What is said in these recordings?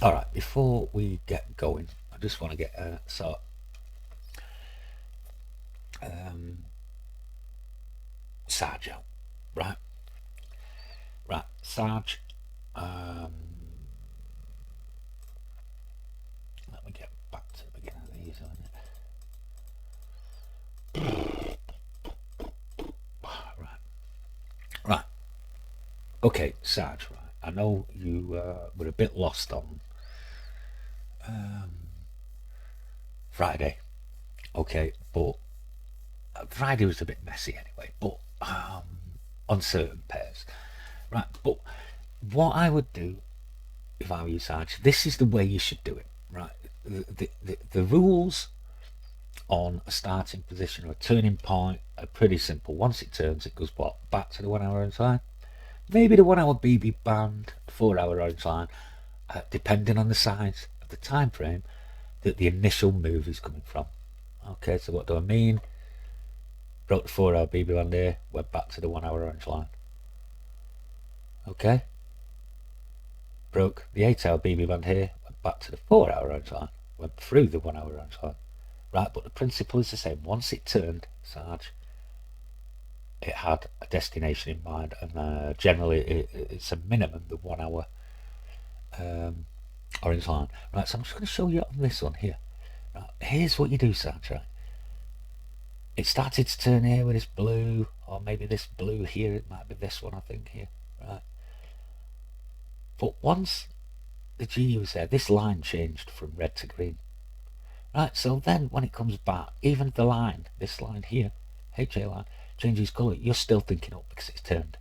All right, before we get going, I just want to get um, Sarge out. Right, right, Sarge. Um, Let me get back to the beginning of these. Right, right. Okay, Sarge. Right, I know you were a bit lost on Friday. Okay, but Friday was a bit messy anyway. But on certain pairs, right. But what I would do if I were you, Sarge, this is the way you should do it. Right, the rules on a starting position or a turning point are pretty simple. Once it turns, it goes what? Back to the 1 hour orange line. Maybe the 1 hour BB band, 4 hour orange line, depending on the size of the time frame that the initial move is coming from. Okay, so what do I mean? Broke the 4 hour BB band here, went back to the 1 hour orange line. Okay, broke the 8 hour BB band here, went back to the 4 hour orange line, went through the 1 hour orange line. Right, but the principle is the same. Once it turned, Sarge, it had a destination in mind, and generally it's a minimum the 1 hour orange line. Right, so I'm just going to show you on this one here. Right, here's what you do, Sarge. Right, it started to turn here with this blue, or maybe this blue here. It might be this one, I think here. Right, but once the GU was there, this line changed from red to green. Right, so then when it comes back, even the line, this line here, HA line, changes colour, you're still thinking up because it's turned.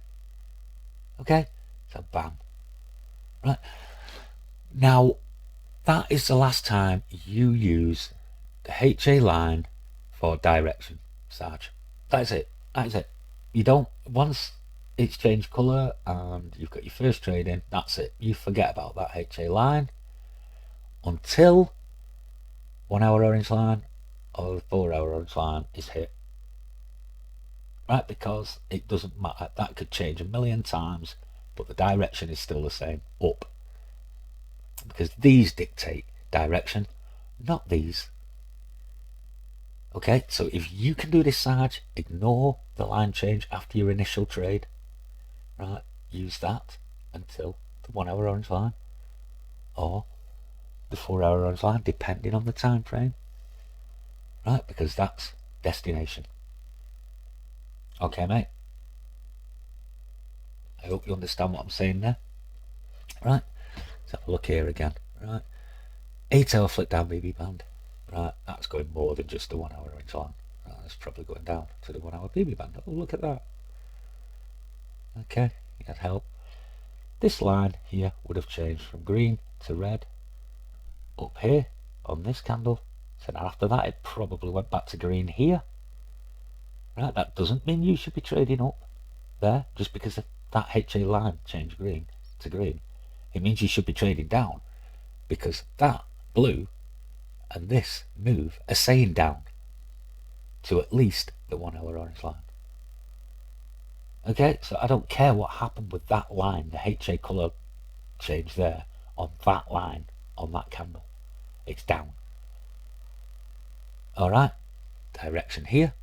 Okay, so bam. Right, now that is the last time you use the HA line for direction, Sarge. That is it. That is it. You don't, once it's changed colour and you've got your first trade in, that's it. You forget about that HA line until 1 hour orange line or the 4 hour orange line is hit. Right, because it doesn't matter. That could change a million times, but the direction is still the same, up. Because these dictate direction, not these. Okay, so if you can do this, Sarge, ignore the line change after your initial trade. Right, use that until the 1 hour orange line or the 4 hour orange line, depending on the time frame. Right, because that's destination. Okay, mate. I hope you understand what I'm saying there. Right, let's have a look here again. Right, 8 hour flick down BB band. Right, that's going more than just the 1 hour orange line. Right, that's probably going down to the 1 hour BB band. Oh, look at that. Okay, that help. This line here would have changed from green to red up here on this candle. So now after that, it probably went back to green here. Right, that doesn't mean you should be trading up there just because that HA line changed green to green. It means you should be trading down because that blue and this move are saying down to at least the 1 hour orange line. Okay, so I don't care what happened with that line, the HA colour change there on that line, on that candle. It's down. Alright, direction here.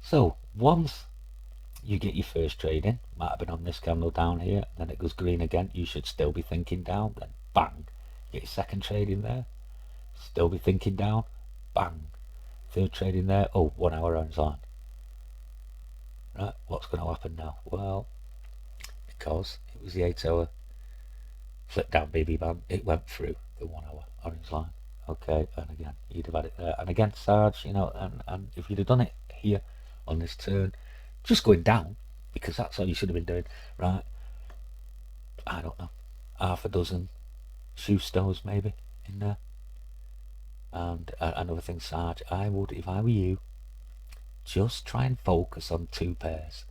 So once you get your first trade in, might have been on this candle down here, then it goes green again, you should still be thinking down, then bang, get your second trade in there, still be thinking down, bang, third trade in there, oh, 1 hour orange line. Right, what's going to happen now? Well, because it was the 8 hour flip down BB band, it went through the 1 hour orange line. Okay, and again, you'd have had it there. And again, Sarge, you know, and if you'd have done it here on this turn, just going down, because that's all you should have been doing, right? I don't know, half a dozen shoe stones maybe in there. And another thing, Sarge, I would, if I were you, just try and focus on two pairs.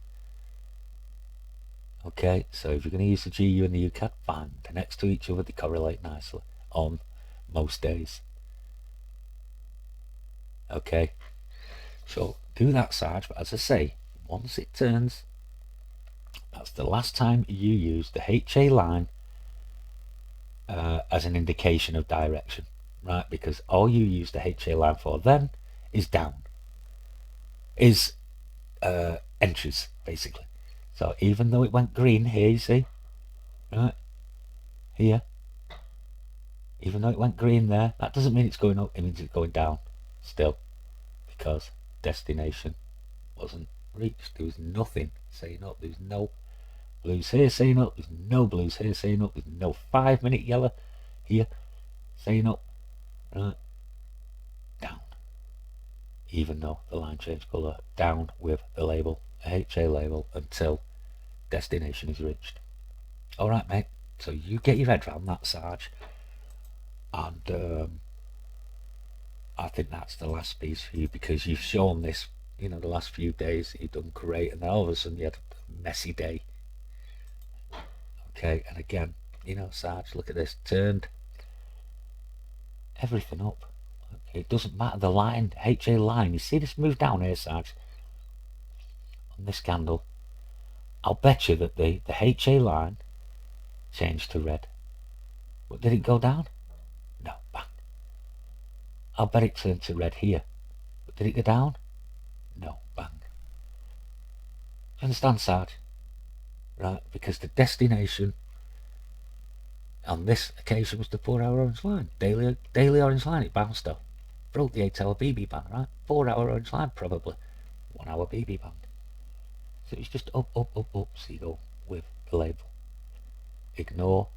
Okay, so if you're going to use the GU and the UCAD, fine. They're next to each other, they correlate nicely on most days. Okay, so do that, Sarge. But as I say, once it turns, that's the last time you use the HA line as an indication of direction, right? Because all you use the HA line for then is down, is entries, basically. So even though it went green here, you see, right, here, even though it went green there, that doesn't mean it's going up, it means it's going down still, because destination wasn't reached. There was nothing saying up, there's no blues here saying up, there's no blues here saying up, there's no 5-minute yellow here saying up, right, down. Even though the line changed colour, down with the label, a HA label, until destination is reached. Alright, mate, so you get your head around that, Sarge, and I think that's the last piece for you, because you've shown this, you know, the last few days you've done great, and then all of a sudden you had a messy day. Okay, and again, you know, Sarge, look at this, turned everything up. Okay, it doesn't matter, the line, HA line, you see this move down here, Sarge, on this candle. I'll bet you that the HA line changed to red. But did it go down? No, bang. I'll bet it turned to red here. But did it go down? No, bang. You understand, Sarge? Right, because the destination on this occasion was the 4-hour orange line. Daily orange line, it bounced off. Broke the 8-hour BB band, right? 4-hour orange line, probably. 1-hour BB band. So it's just up, up, up, up, so you go with the label. Ignore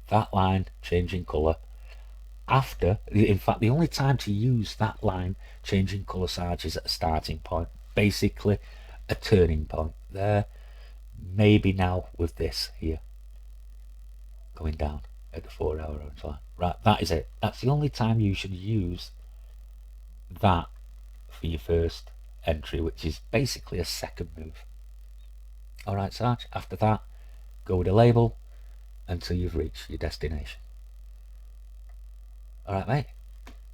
that line changing colour after, in fact, the only time to use that line changing colour, Sarge, is at a starting point, basically a turning point there. Maybe now with this here going down at the 4-hour orange line, right? That is it. That's the only time you should use that for your first entry, which is basically a second move. Alright, Sarge, after that, go with a label until you've reached your destination. Alright, mate.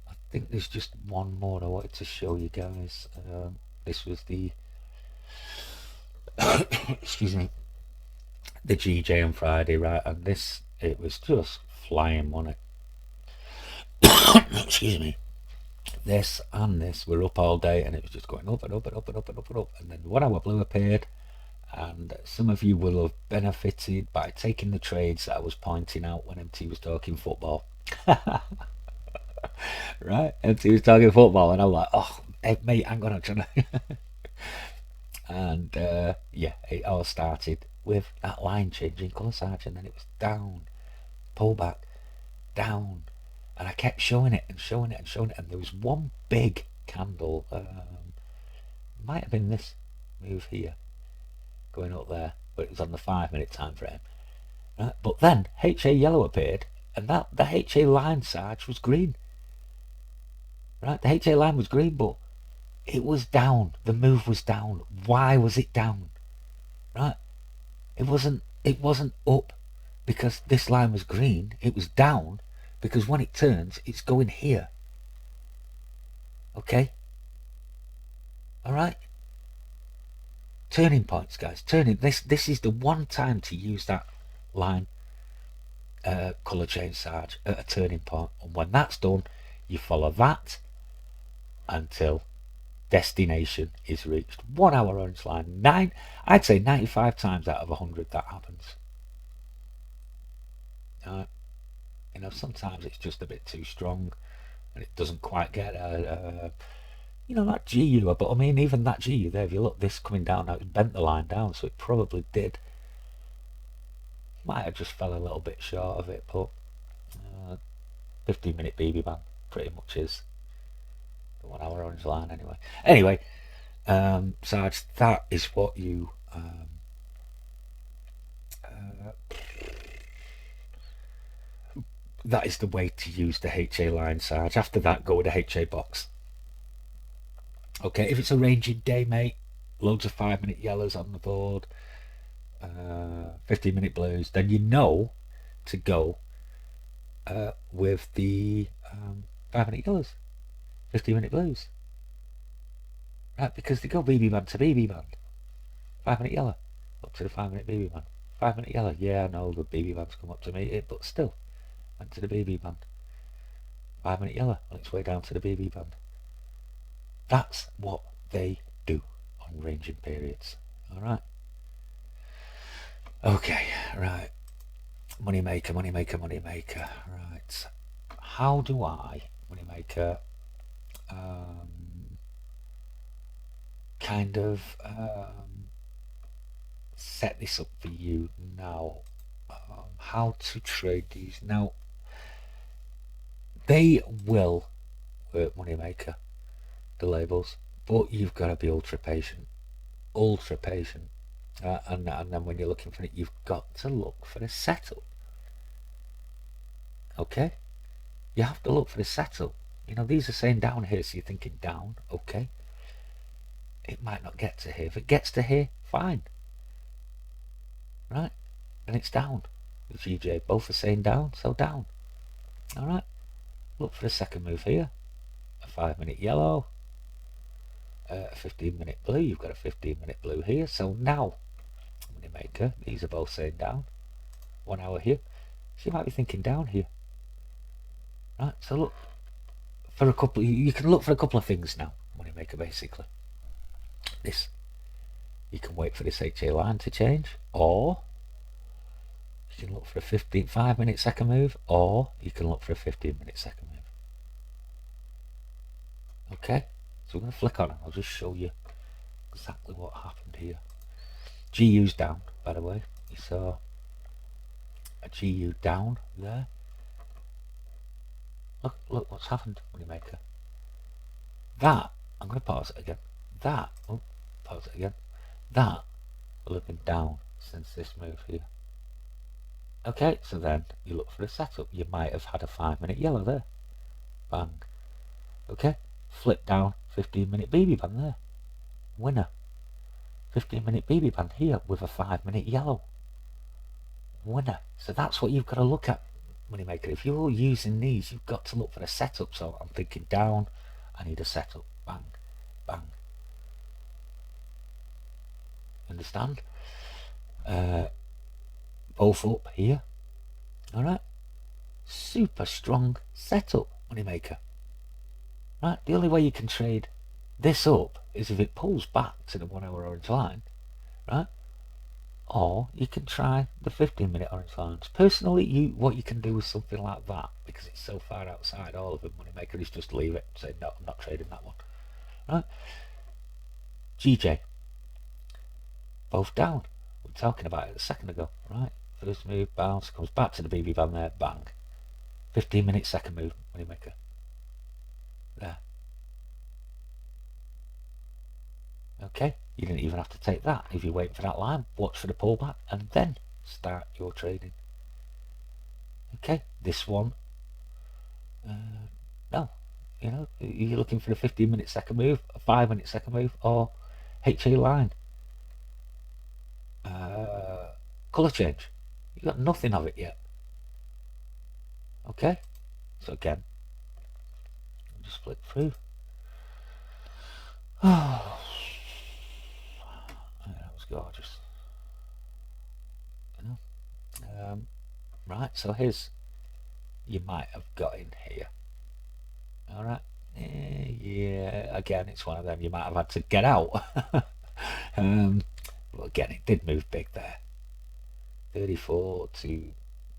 I think there's just one more I wanted to show you guys. This was the excuse me, the GJ on Friday, right? And this, it was just flying money. Excuse me. This and this were up all day, and it was just going up and up and up and up and up and up. And then the 1-hour blue appeared, and some of you will have benefited by taking the trades that I was pointing out when MT was talking football. Right, MT was talking football, and I'm like, oh, hey, mate, hang on, I'm trying to and yeah, it all started with that line changing colour, Sarge, and then it was down, pull back, down, and I kept showing it and showing it and showing it, and there was one big candle, might have been this move here, going up there, but it was on the 5-minute time frame, right? But then HA yellow appeared, and that the HA line, Sarge, was green, right? The HA line was green, but it was down. The move was down. Why was it down? Right? It wasn't up because this line was green. It was down because when it turns, it's going here. Okay? Alright? Turning points, guys. Turning. This is the one time to use that line colour change, Sarge, at a turning point. And when that's done, you follow that until destination is reached. 1-hour orange line. I'd say 95 times out of 100 that happens. You know, sometimes it's just a bit too strong and it doesn't quite get you know, that GU, but I mean, even that GU there, if you look, this coming down now, it bent the line down, so it probably did. Might have just fell a little bit short of it, but 15-minute BB band pretty much is the 1-hour orange line anyway. Anyway, Sarge, that is what you that is the way to use the HA line, Sarge. After that, go with the HA box. Okay, if it's a ranging day, mate, loads of 5-minute yellows on the board, 15-minute blues, then you know to go with the 5-minute yellows, 15-minute blues. Right, because they go BB band to BB band. 5-minute yellow, up to the 5-minute BB band. 5-minute yellow, yeah, I know the BB bands come up to meet it, but still, went to the BB band. 5 minute yellow on its way down to the BB band. That's what they do on ranging periods. Alright. Okay, right. Moneymaker, moneymaker, moneymaker. Right. How do I, moneymaker, kind of set this up for you now? How to trade these. Now, they will work, moneymaker, the labels, but you've got to be ultra patient. Ultra patient. And then when you're looking for it, you've got to look for a setup. Okay? You have to look for the setup. You know, these are saying down here, so you're thinking down. Okay. It might not get to here. If it gets to here, fine. Right? And it's down. The GJ, both are saying down, so down. Alright. Look for the second move here. A 5-minute yellow. A 15-minute blue. You've got a 15-minute blue here. So now, moneymaker, these are both saying down. 1 hour here. So you might be thinking down here. Right, so look for a couple. You can look for a couple of things now, moneymaker. Basically, this you can wait for this HA line to change, or you can look for a 5-minute second move, or you can look for a 15-minute second move. Okay, so we're going to flick on it. I'll just show you exactly what happened here. GU's down, by the way. You saw a GU down there. Look what's happened, moneymaker. That, I'm going to pause it again. That, oh, pause it again. That will have been down since this move here. Okay, so then you look for a setup. You might have had a 5-minute yellow there. Bang. Okay, flip down, 15-minute BB band there. Winner. 15-minute BB band here with a 5-minute yellow. Winner. So that's what you've got to look at, moneymaker. If you're using these, you've got to look for a setup. So I'm thinking down, I need a setup. Bang, bang. Understand? Both up here. Alright. Super strong setup, moneymaker. Right, the only way you can trade this up is if it pulls back to the 1 hour orange line, right? Or you can try the 15-minute orange lines. Personally, what you can do with something like that, because it's so far outside all of them, moneymaker, is just leave it. Say, no, I'm not trading that one. Right? GJ. Both down. We were talking about it a second ago, right? First move, bounce, comes back to the BB band there, bang. 15-minute second move, moneymaker. There. Okay, you didn't even have to take that. If you're waiting for that line, watch for the pullback and then start your trading. Okay, this one, no, you know, you're looking for a 15-minute second move, a 5-minute second move, or HA line. Colour change. You got nothing of it yet. Okay, so again, just flick through. Oh, that was gorgeous. Right, so here's, you might have got in here. Alright, yeah, again, it's one of them you might have had to get out. But again, it did move big there. 34 to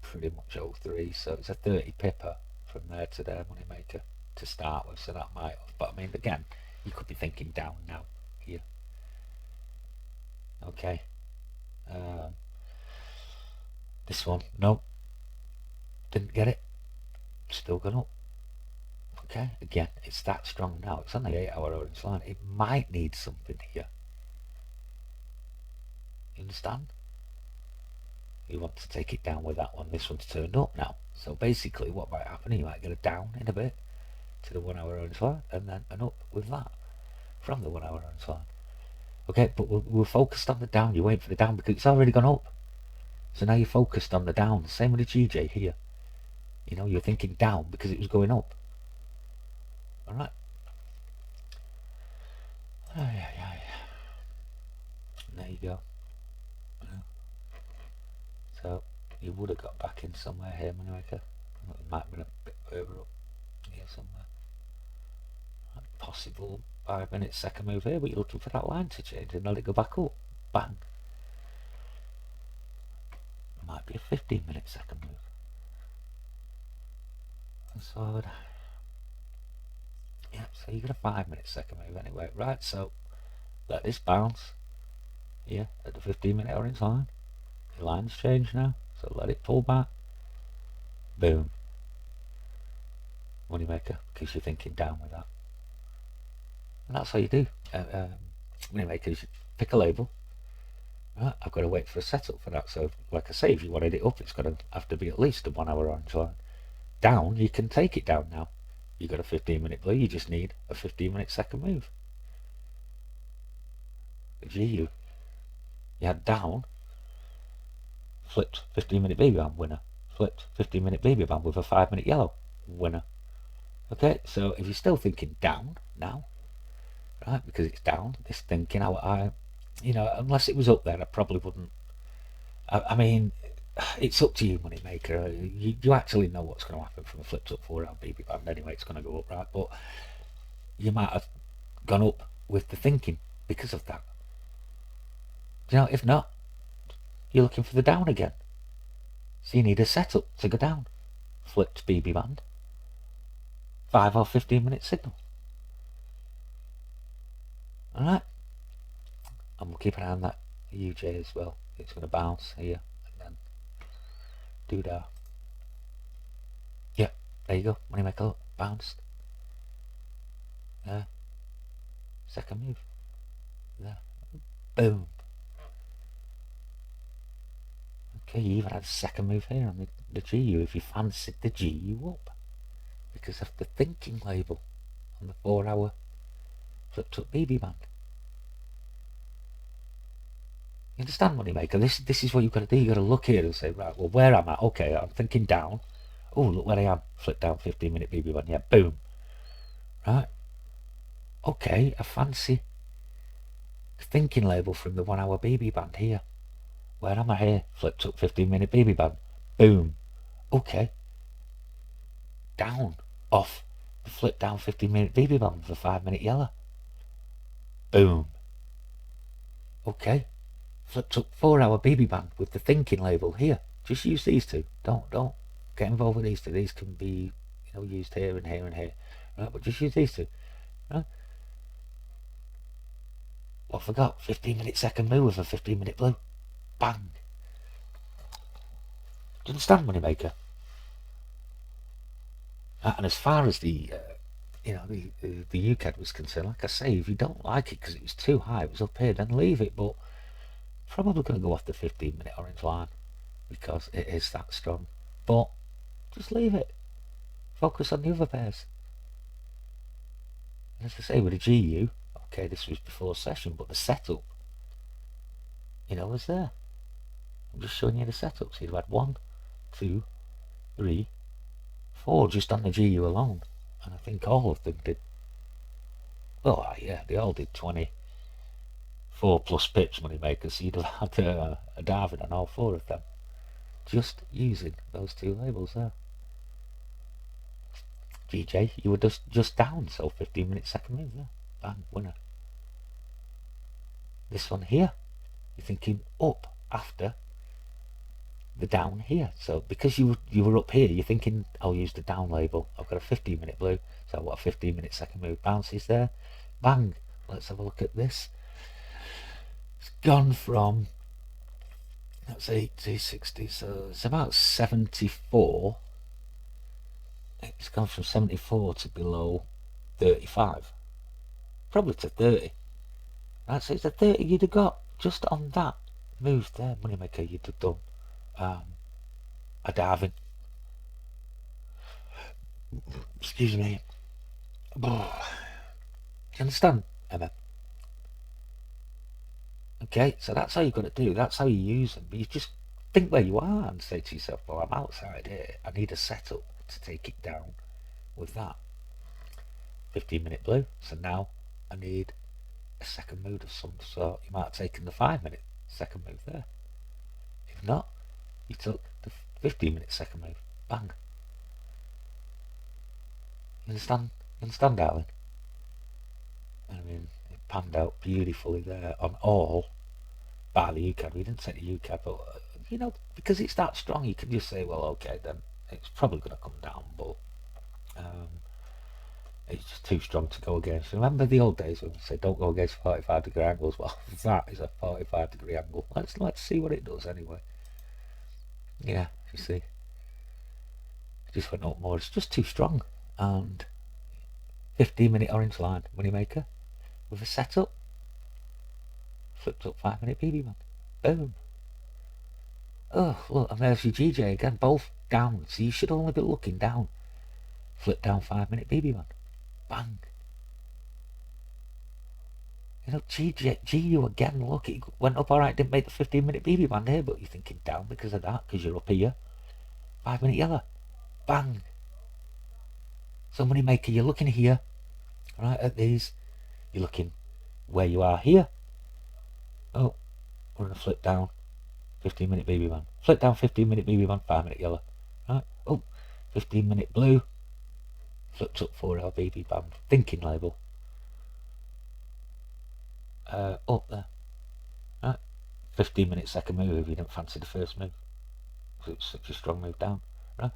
pretty much 03, so it's a 30 pipper from there to there, moneymaker, to start with, so that might have, but I mean, again, you could be thinking down now, here. Okay. This one, nope, didn't get it, still gone up. Okay, again, it's that strong now. It's on the 8 hour orange line. It might need something here. You understand? You want to take it down with that one. This one's turned up now. So basically what might happen, you might get a down in a bit to the 1 hour orange line and then an up with that from the 1 hour orange line. Okay, but we're focused on the down. You're waiting for the down because it's already gone up. So now you're focused on the down. Same with the GJ here. You know, you're thinking down because it was going up. Alright. There you go. So you would have got back in somewhere here, moneymaker. It might have been a bit further up here somewhere. Possible 5 minute second move here, but you're looking for that line to change and let it go back up. Bang. Might be a 15 minute second move. So yeah, so you got a 5 minute second move anyway. Right, so let this bounce here at the 15 minute orange line. The line's changed now, so let it pull back. Boom. Moneymaker, because you're thinking down with that. And that's how you do. Moneymakers, pick a label. Right, I've got to wait for a setup for that. So, like I say, if you wanted it up, it's got to have to be at least a 1 hour orange line. Down, you can take it down now. You've got a 15 minute blue, you just need a 15 minute second move. The GU, you had down, flipped 15 minute baby band, winner. Flipped 15 minute baby band with a 5 minute yellow, winner. Okay, so if you're still thinking down now, right, because it's down, this thinking, unless it was up there, I probably wouldn't. I mean, it's up to you, moneymaker. You actually know what's going to happen from a flipped up 4 round BB band anyway. It's going to go up, right? But you might have gone up with the thinking because of that. If not, you're looking for the down again. So you need a setup to go down. Flipped BB band, 5 or 15 minute signal. Alright, and we'll keep an eye on that UJ as well. It's going to bounce here and then do that. Yeah, there you go. Moneymaker, look, bounced. There. Second move. There. Boom. Okay, you even had a second move here on the GU if you fancied the GU up. Because of the thinking label on the 4 hour flipped up BB band. You understand, moneymaker? This is what you've got to do. You've got to look here and say, right, well, where am I? Okay, I'm thinking down. Oh, look where I am. Flip down 15 minute BB band. Yeah, boom. Right. Okay, a fancy thinking label from the 1 hour BB band here. Where am I here? Flipped up 15 minute BB band. Boom. Okay. Down. Off. Flip down 15 minute BB band for 5 minute yellow. Boom. Okay. Flipped up 4 hour BB band with the thinking label here. Just use these two. Don't get involved with these two. These can be used here and here and here. Right, but just use these two. Right? I forgot. 15 minute second move with a 15 minute blue. Bang. Do you understand, moneymaker? And as far as the UCAD was concerned, like I say, if you don't like it because it was too high, it was up here, then leave it. But probably going to go off the 15 minute orange line because it is that strong. But just leave it. Focus on the other pairs. And as I say, with the GU, okay, this was before session, but the setup, was there. I'm just showing you the setup. So you've had 1, 2, 3, 4 just on the GU alone. And I think all of them did. Well, yeah, they all did 24 plus pips, moneymakers. So you'd have had a diving on all 4 of them. Just using those 2 labels there. GJ, you were just down, so 15 minute second move there. Bang, winner. This one here, you're thinking up after the down here. So because you were up here, you're thinking I'll use the down label. I've got a 15 minute blue, so I've got a 15 minute second move. Bounces there. Bang. Let's have a look at this. It's gone from, that's 80, 60, so it's about 74. It's gone from 74 to below 35. Probably to 30. Right, so it's a 30 you'd have got just on that move there, moneymaker. You'd have done a diving. Excuse me. Do you understand, Emma? Okay, so that's how you've got to do. That's how you use them. You just think where you are and say to yourself, well, I'm outside here. I need a setup to take it down with that 15 minute blue. So now I need a second move of some sort. You might have taken the 5 minute second move there. If not, you took the 15 minute second move. Bang. understand, darling? I mean, it panned out beautifully there on all bar the UCAD. We didn't set the UCAD, but because it's that strong, you can just say, well, okay, then it's probably going to come down, but um, it's just too strong to go against. Remember the old days when we say don't go against 45-degree angles? Well, that is a 45-degree angle. Let's see what it does anyway. Yeah, you see, it just went up more. It's just too strong. And 15-minute orange line moneymaker with a setup. Flipped up 5-minute BB man. Boom. Oh, look, and there's your GJ again, both down. So you should only be looking down. Flip down 5-minute BB man. Bang. GU again, look, it went up alright, didn't make the 15-minute BB man here, but you're thinking down because of that, because you're up here. 5-minute yellow. Bang. So money maker, you're looking here, right, at these. You're looking where you are here. Oh, we're going to flip down 15-minute BB man. Flip down 15-minute BB man, 5-minute yellow. Right, oh, 15-minute blue. Flipped up 4-hour BB band. Thinking label. Up there. Right, 15-minute second move if you didn't fancy the first move. It's such a strong move down. Right,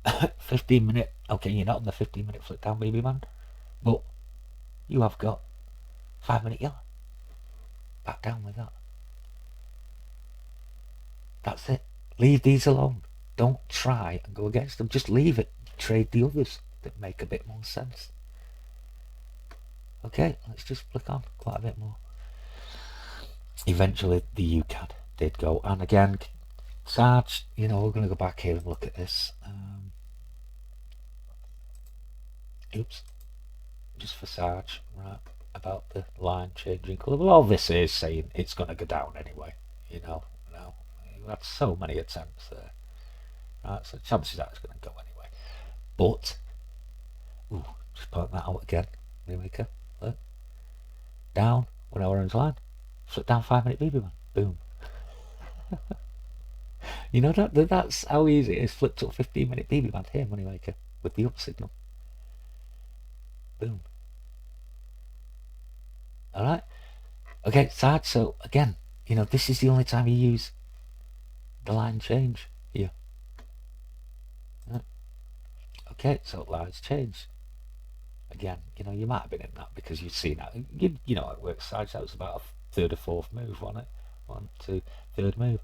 15-minute. Okay, you're not on the 15-minute flip down BB man, but you have got 5-minute yellow. Back down with that. That's it. Leave these alone. Don't try and go against them. Just leave it. Trade the others that make a bit more sense. Okay, let's just flick on quite a bit more. Eventually the UCAD did go, and again, Sarge, we're going to go back here and look at this. Oops, just for Sarge, right, about the line changing colour. Well, all this is saying it's going to go down anyway, now. You've had so many attempts there, right, so chances are it's going to go anyway. But, just point that out again, Maker, look, down, 1 hour orange line, flip down 5-minute BB man, boom. That's how easy it is. Flipped up 15-minute BB man here, Moneymaker, with the up signal. Boom. Alright. Okay, Sarge, so again, this is the only time you use the line change here. Right. Okay, so lines change. Again, you might have been in that because you've seen that. You know how it works, Sarge. That was about a third or fourth move, wasn't it? 1, 2, third move.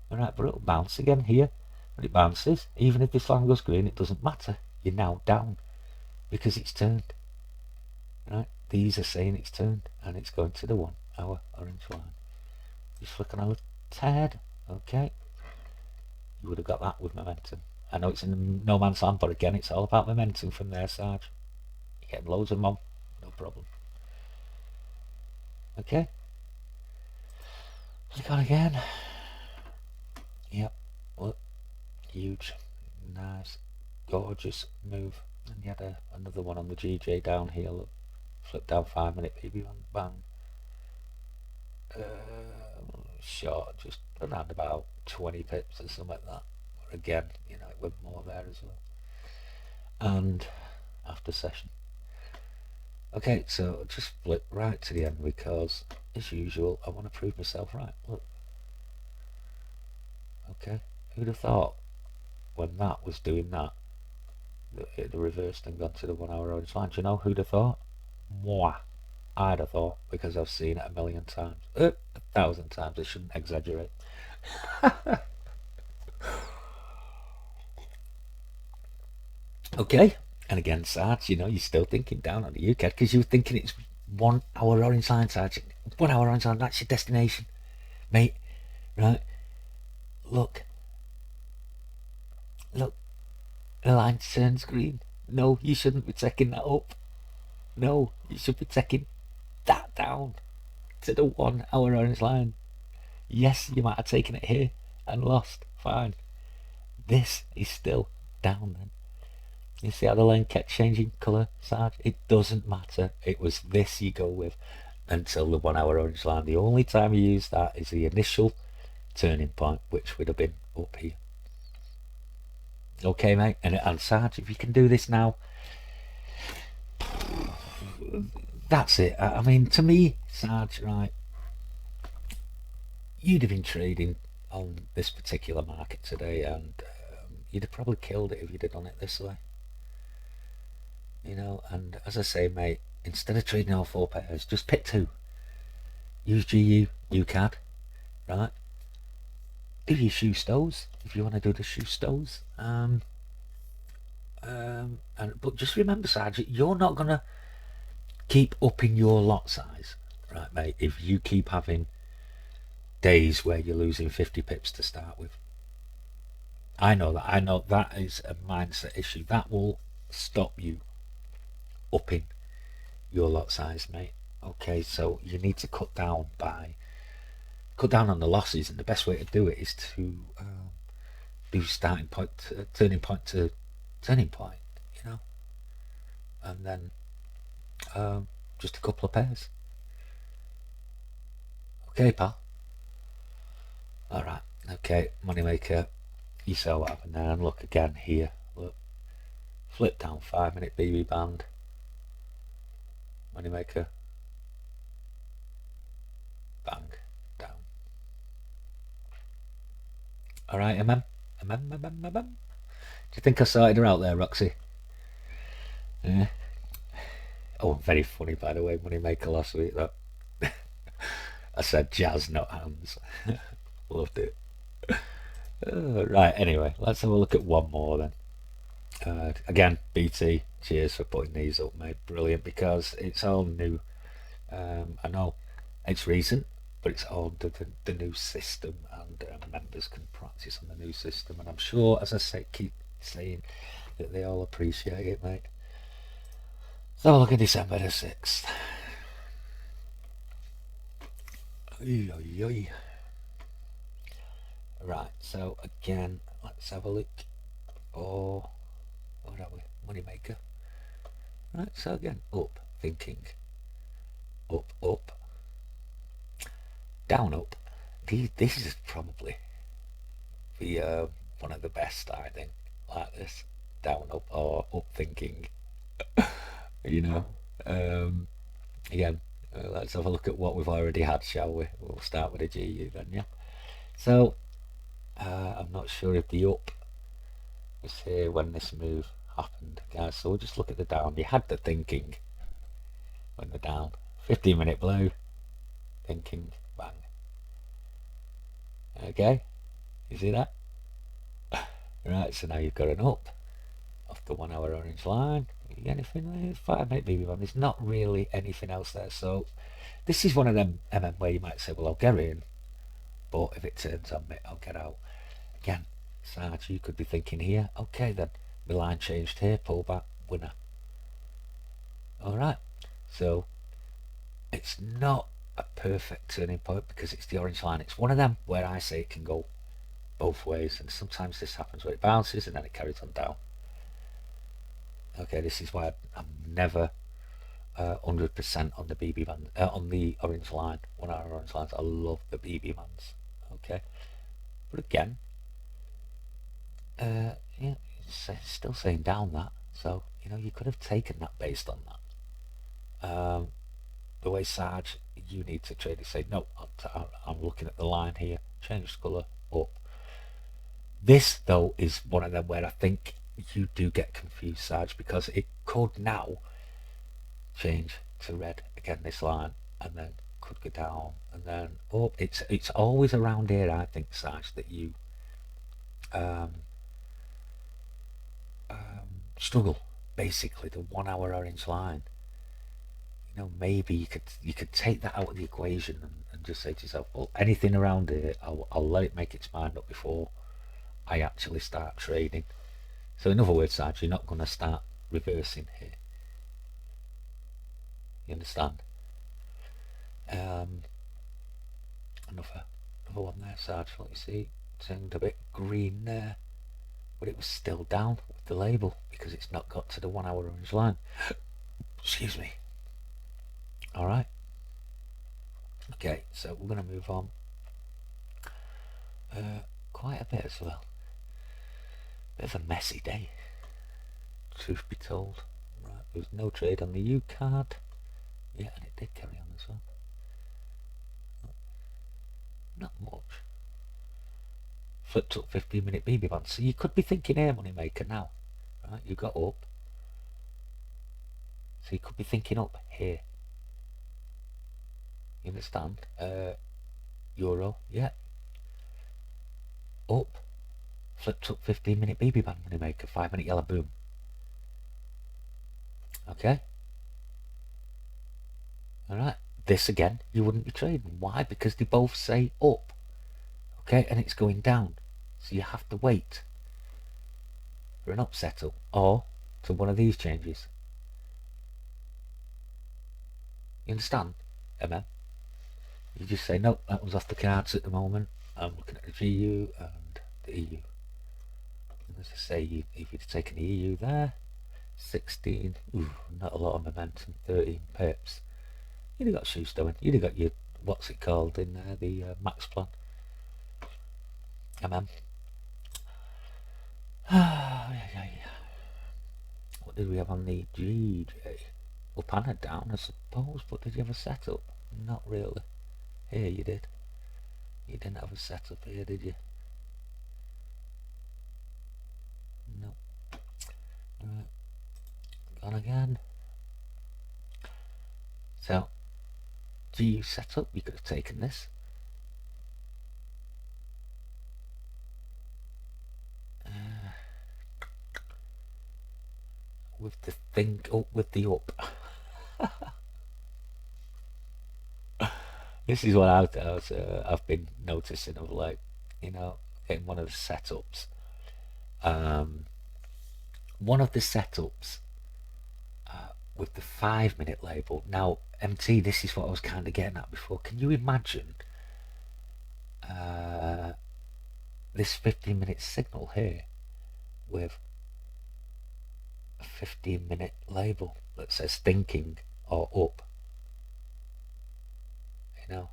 Alright, but it'll bounce again here. When it bounces, even if this line goes green, it doesn't matter. You're now down because it's turned. Right, these are saying it's turned and it's going to the 1 hour orange line. Just flick on a tad. Okay, you would have got that with momentum. I know it's in no man's land, but again, it's all about momentum from there, Sarge. You're getting loads of them, no problem. Okay, flick on again. Yep, look, huge, nice, gorgeous move. And you had another one on the GJ down here, look, flip down 5-minute BB on, bang. Short, just around about 20 pips or something like that. Or again, it went more there as well. And after session. Okay, so just flip right to the end because, as usual, I want to prove myself right. Look. Okay, who'd have thought when that was doing that, it reversed and gone to the 1 hour orange line? Do you know who'd have thought? Moi. I'd have thought, because I've seen it a million times. 1,000 times, I shouldn't exaggerate. Okay, and again, Sarge, you're still thinking down on the UCAD because you were thinking it's 1 hour orange line, Sarge. 1 hour orange line, that's your destination, mate. Right? Look, the line turns green. No, you shouldn't be taking that up. No, you should be taking that down to the 1 hour orange line. Yes, you might have taken it here and lost. Fine. This is still down then. You see how the line kept changing colour, Sarge? It doesn't matter. It was this you go with until the 1 hour orange line. The only time you use that is the initial turning point, which would have been up here. Okay, mate? And Sarge, if you can do this now, that's it. I mean, to me, Sarge, right, you'd have been trading on this particular market today, and you'd have probably killed it if you'd have done it this way. You know, and as I say, mate, instead of trading all four pairs, just pick two. Use GU, UCAD, right? Do your shoe stows if you want to do the shoe stows. But just remember, Sergeant, you're not gonna keep upping your lot size, right, mate? If you keep having days where you're losing 50 pips to start with, I know that. I know that is a mindset issue. That will stop you upping your lot size, mate. Okay, so you need to cut down on the losses, and the best way to do it is to do starting point to turning point to turning point, you know, and then just a couple of pairs. Okay, pal. All right. Okay, moneymaker. You saw what happened there, and look again here. Look, flip down 5 minute BB band. Moneymaker. Bang down. All right, Do you think I sorted her out there, Roxy? Yeah. Oh, very funny, by the way, Moneymaker last week. That I said jazz, not hands. Loved it. Right, anyway, let's have a look at one more then. Again, BT, cheers for putting these up, mate. Brilliant, because it's all new. I know it's recent, but it's all the new system, and members can practice on the new system. And I'm sure, as I say, keep saying that they all appreciate it, mate. So look at December the 6th. Oy, oy, oy. Right, so again, let's have a look. Oh, what are we? Moneymaker. Right, so again, up, thinking. Up, up. Down, up. This is probably the one of the best, I think, like this. Down, up, or up, thinking. You know. Again, let's have a look at what we've already had, shall we? We'll start with a GU then, yeah. So, I'm not sure if the up was here when this move happened, guys. So we'll just look at the down. You had the thinking when the down. 15-minute blue, thinking, bang. Okay, you see that? Right, so now you've got an up off the 1 hour orange line. Anything? 5-minute BB one. There's not really anything else there. So this is one of them where you might say, well, I'll get in, but if it turns on me, I'll get out. Again, Sarge, you could be thinking here, okay then, the line changed here, pull back, winner. Alright, so it's not a perfect turning point because it's the orange line. It's one of them where I say it can go both ways, and sometimes this happens where it bounces and then it carries on down. Okay, this is why I'm never 100% on the BB band, on the orange line, 1 hour orange lines. I love the BB bands. Okay, but again, yeah, it's still saying down that. So you could have taken that based on that. The way Sarge, you need to trade it. Say no, I'm looking at the line here. Change colour up. This though is one of them where I think you do get confused, Sarge, because it could now change to red again, this line, and then could go down and then up. It's always around here, I think, Sarge, that you struggle. Basically, the 1 hour orange line. Maybe you could take that out of the equation and just say to yourself, well, anything around here, I'll let it make its mind up before I actually start trading. So in other words, Sarge, you're not going to start reversing here. You understand? Another one there, Sarge. Let me see. Turned a bit green there, but it was still down with the label because it's not got to the 1 hour orange line. Excuse me. All right. Okay, so we're going to move on. Quite a bit as well. Bit of a messy day, truth be told. Right, there was no trade on the U card. Yeah, and it did carry on as well. Not much. Flipped up 15-minute BB band. So you could be thinking air money maker now. Right? You got up. So you could be thinking up here. You understand? Euro, yeah. Up. Flipped up 15-minute BB band money maker. 5-minute yellow boom. Okay. Alright. This again, you wouldn't be trading. Why? Because they both say up. Okay, and it's going down. So you have to wait for an up setup or to one of these changes. You understand, MM? You just say, nope, that one's off the cards at the moment. I'm looking at the GU and the EU. And as I say, if you'd taken the EU there, 16, ooh, not a lot of momentum, 13 pips. You'd have got shoes going. You'd have got your, what's it called in there, the max plan. MM. What did we have on the GJ? Up and down, I suppose, but did you have a setup? Not really. Here you did. You didn't have a setup here, did you? No. Right. Gone again. So, GU setup, you could have taken this. With the thing up with the up. This is what I've been noticing of late, you know, in one of the setups. One of the setups with the 5-minute label. Now, MT, this is what I was kind of getting at before. Can you imagine this 15-minute signal here with a 15-minute label that says thinking or up? You know,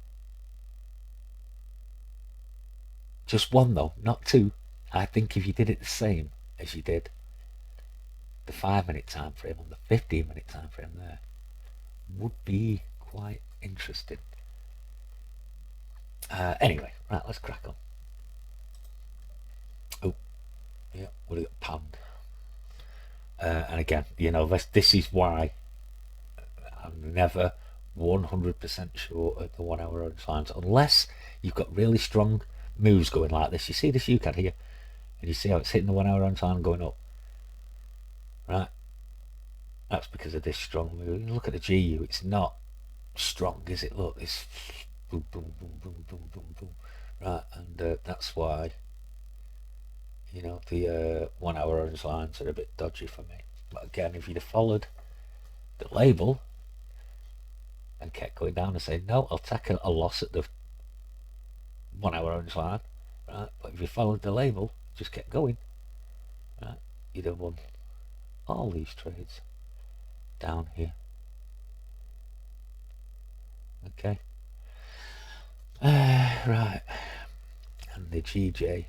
just one though, not two. I think if you did it the same as you did the 5-minute time frame and the 15-minute time frame there, would be quite interesting. Anyway, right, let's crack on. Oh, yeah, would have got panned. And again, you know, this is why I'm never 100% sure at the 1 hour on signs, unless you've got really strong moves going like this. You see this UCAD here, and you see how it's hitting the 1 hour on sign going up, right? That's because of this strong move. Look at the GU, it's not strong, is it? Look, it's boom, boom, boom, boom, boom, boom, boom, right? And that's why, you know, the 1 hour on lines are a bit dodgy for me. But again, if you'd have followed the label and kept going down and saying, no, I'll take a loss at the 1 hour on line, right? But if you followed the label, just kept going, right, you'd have won all these trades down here. Okay. Right. And the GJ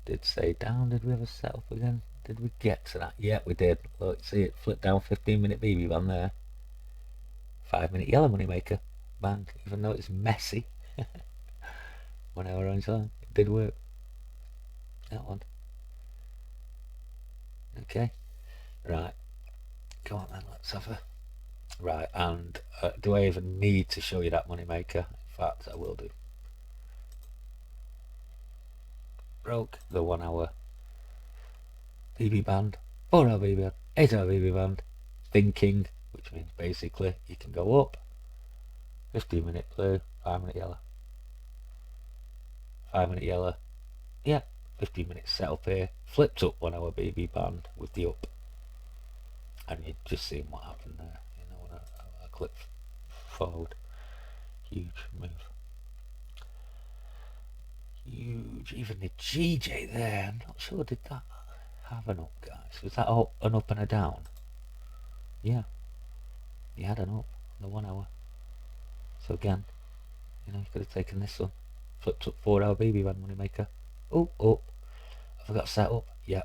did say down. Did we have a setup again? Did we get to that? Yeah, we did. Look, see it flip down 15-minute BB band there. 5-minute yellow money maker. Bang. Even though it's messy. 1 hour on time. It did work. That one. Okay. Right. Go on then, let's have a... Right, and do I even need to show you that money maker? In fact, I will do. Broke the 1 hour BB band, 4 hour BB band, 8 hour BB band, thinking, which means basically you can go up, 15-minute blue, 5-minute yellow, 5-minute yellow, yeah, 15-minute setup here, flipped up 1 hour BB band with the up, and you've just seen what happened there, you know, when I click forward, huge move. Huge, even the GJ there, I'm not sure, did that have an up, guys? Was that an up and a down? Yeah, you had an up on the 1 hour. So again, you know, you could have taken this one, flipped up 4 hour BB band money maker. Oh, oh, I forgot to set up. Yeah,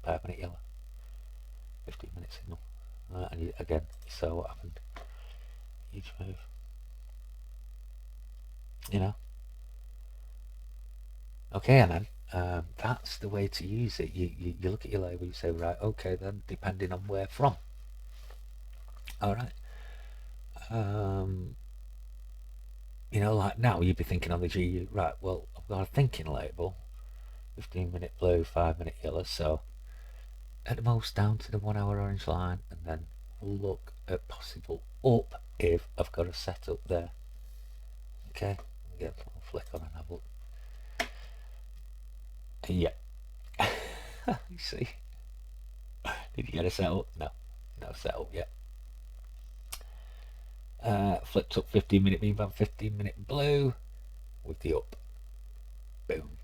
5-minute yellow, 15-minute signal. Right, and again, you saw what happened. each move. You know. Okay, and then that's the way to use it. You look at your label, you say, right, okay, then depending on where from. All right. You know, like now you'd be thinking on the GU, right, well, I've got a thinking label, 15-minute blue, 5-minute yellow, so at the most down to the 1 hour orange line, and then look at possible up if I've got a setup there. Okay, get a flick on and have a look. Yeah. You see? Did you get a setup? No. No setup yet. Flipped up 15-minute mean band, 15-minute blue with the up. Boom.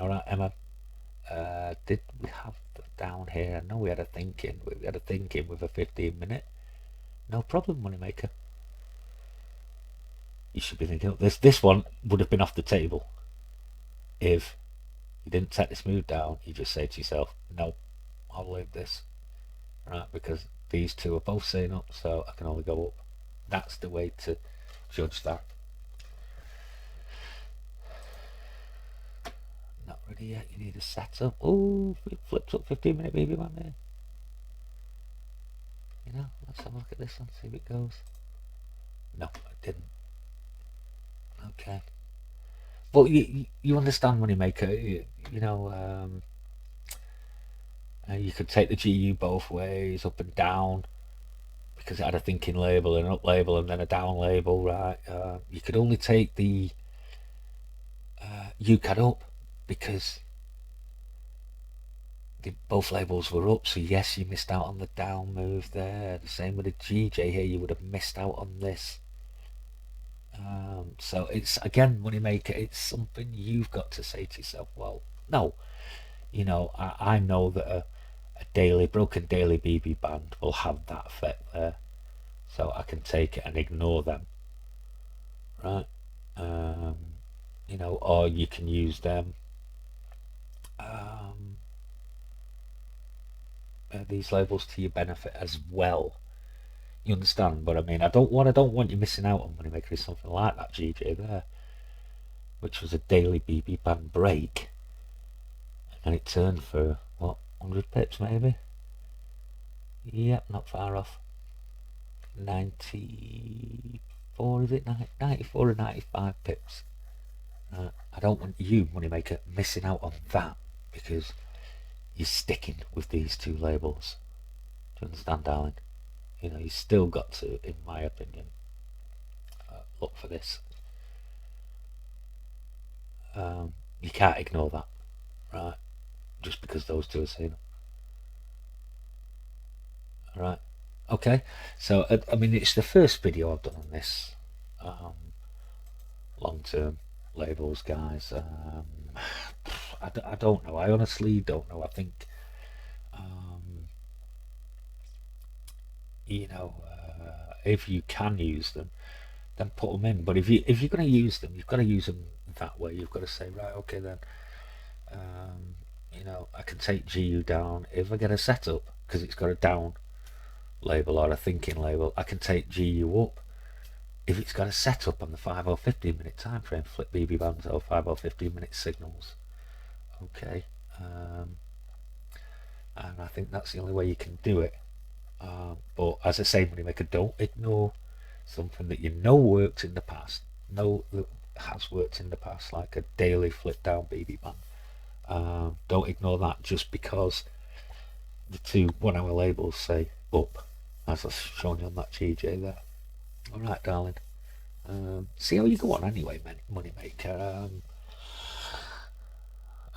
Alright, Emma. Did we have down here? I know we had a thinking. We had a thinking with a 15-minute. No problem, Moneymaker. You should be thinking, this one would have been off the table if you didn't set this move down. You just say to yourself, no, I'll leave this. Right, because these two are both saying up, so I can only go up. That's the way to judge that. Not ready yet, you need a setup. Oh, it flipped up 15-minute BB one there. You know, let's have a look at this one, see if it goes. No, it didn't. Okay. But you understand, Moneymaker, you know, you could take the GU both ways, up and down, because it had a thinking label, an up label, and then a down label, right? You could only take the UCAD up because both labels were up, so yes, you missed out on the down move there. The same with the GJ here, you would have missed out on this. So it's, again, Moneymaker, it's something you've got to say to yourself, well, no, you know, I know that a broken daily BB band will have that effect there, so I can take it and ignore them, right? You know, or you can use them, these labels to your benefit as well. You understand? But I mean, I don't want you missing out on Moneymaker is something like that GJ there, which was a daily BB band break, and it turned for what, 100 pips maybe. Yep, not far off. 94, is it? 94 or 95 pips. I don't want you, Moneymaker, missing out on that because you're sticking with these two labels. Do you understand, darling? You know, you still got to, in my opinion, look for this. You can't ignore that, right? Just because those two are saying. Right. Okay. So I mean, it's the first video I've done on this long-term labels, guys. I don't know. I honestly don't know. I think you know, if you can use them, then put them in. But if you're going to use them, you've got to use them that way. You've got to say, right, okay, then you know, I can take GU down if I get a setup because it's got a down label or a thinking label. I can take GU up if it's got a setup on the 5 or 15-minute time frame. Flip BB bands or 5 or 15-minute signals. Okay, and I think that's the only way you can do it. But as I say, Moneymaker, don't ignore something that you know worked in the past. Know that has worked in the past, like a daily flip down BB band. Don't ignore that just because the two 1 hour labels say up, as I've shown you on that GJ there. Alright, darling. See how you go on anyway, Moneymaker.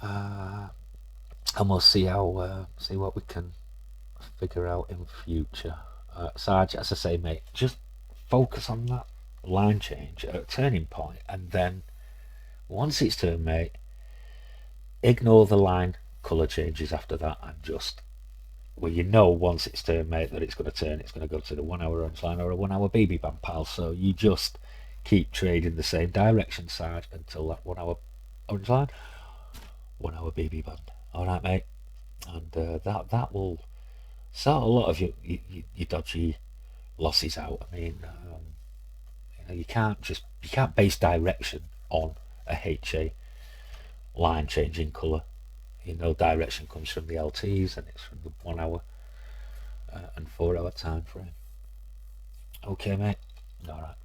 And we'll see how see what we can figure out in future. Sarge, as I say, mate, just focus on that line change at a turning point, and then once it's turned, mate, ignore the line colour changes after that, and just, well, you know, once it's turned, mate, that it's going to turn, it's going to go to the 1 hour orange line or a 1 hour BB band, pal. So you just keep trading the same direction, Sarge, until that 1 hour orange line, 1 hour BB band. All right, mate, and that will sort a lot of your dodgy losses out. I mean, you can't base direction on a HA line changing colour. Direction comes from the LTs, and it's from the 1 hour and 4 hour time frame. Okay, mate. All right.